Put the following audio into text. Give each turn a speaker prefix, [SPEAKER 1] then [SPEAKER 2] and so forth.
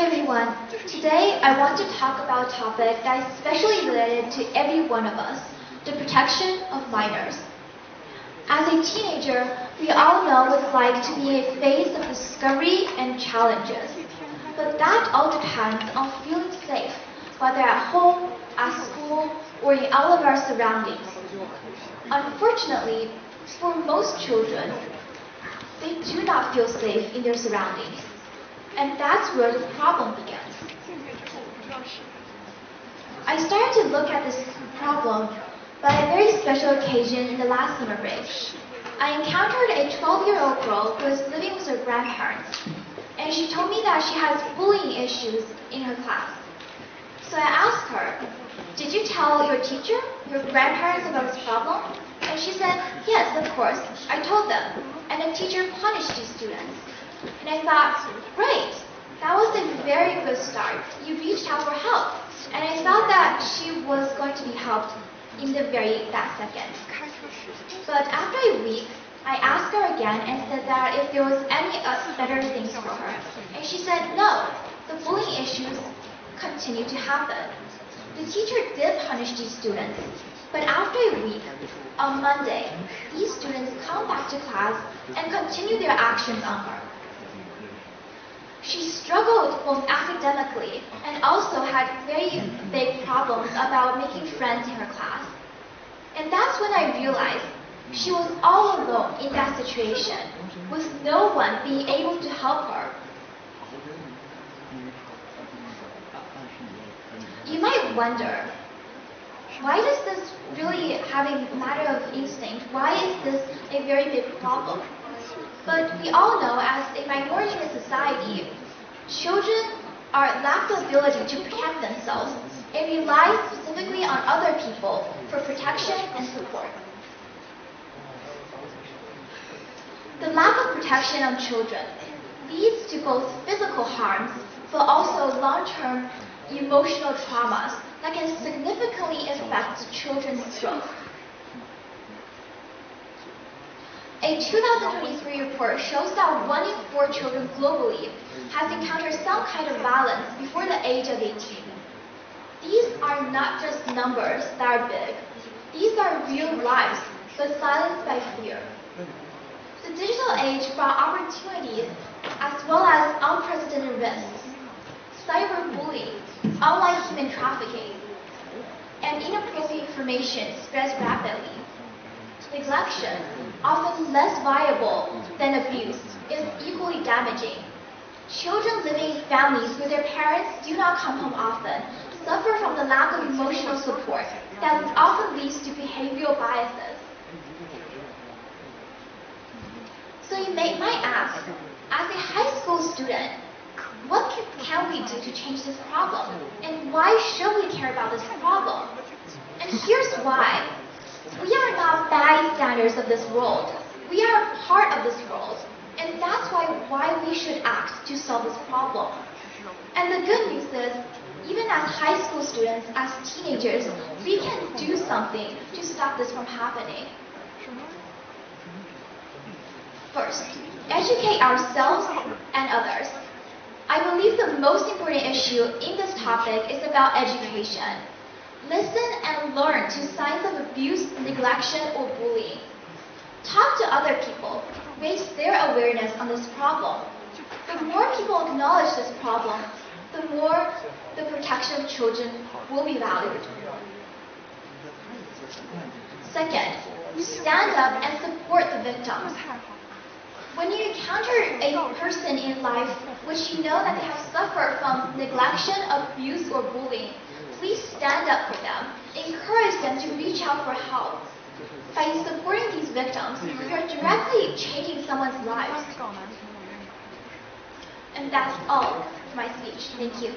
[SPEAKER 1] everyone. Today I want to talk about a topic that is especially related to every one of us, the protection of minors. As a teenager, we all know what it's like to be in a phase of discovery and challenges. But that all depends on feeling safe, whether at home, at school, or in all of our surroundings. Unfortunately, for most children, they do not feel safe in their surroundings. And that's where the problem begins. I started to look at this problem by a very special occasion in the last summer break. I encountered a 12-year-old girl who was living with her grandparents, and she told me that she has bullying issues in her class. So I asked her, "Did you tell your teacher, your grandparents about this problem?" And she said, "Yes, of course, I told them, and the teacher punished these students." And I thought, great, that was a very good start. You reached out for help. And I thought that she was going to be helped in that second. But after a week, I asked her again and said that if there was any better things for her. And she said, no, the bullying issues continue to happen. The teacher did punish these students. But after a week, on Monday, these students come back to class and continue their actions on her. She struggled both academically and also had very big problems about making friends in her class. And that's when I realized she was all alone in that situation, with no one being able to help her. You might wonder, why does this really have a matter of instinct? Why is this a very big problem? But we all know, as a minority in society, children lack the ability to protect themselves and rely specifically on other people for protection and support. The lack of protection of children leads to both physical harms, but also long-term emotional traumas that can significantly affect children's growth. A 2023 report shows that 1 in 4 children globally has encountered some kind of violence before the age of 18. These are not just numbers that are big. These are real lives, but silenced by fear. The digital age brought opportunities as well as unprecedented risks. Cyberbullying, online human trafficking, and inappropriate information spreads rapidly. Neglection, often less viable than abuse, is equally damaging. Children living in families where their parents do not come home often suffer from the lack of emotional support that often leads to behavioral biases. So you might ask, as a high school student, what can we do to change this problem? And why should we care about this problem? And here's why. We are not bystanders of this world. We are a part of this world. And that's why we should act to solve this problem. And the good news is, even as high school students, as teenagers, we can do something to stop this from happening. First, educate ourselves and others. I believe the most important issue in this topic is about education. Listen and learn to signs of abuse, neglection, or bullying. Talk to other people. Raise their awareness on this problem. The more people acknowledge this problem, the more the protection of children will be valued. Second, stand up and support the victims. When you encounter a person in life which you know that they have suffered from neglection, abuse, or bullying, please stand up for them. Encourage them to reach out for help. By supporting these victims, you are directly changing someone's lives. And that's all for my speech. Thank you.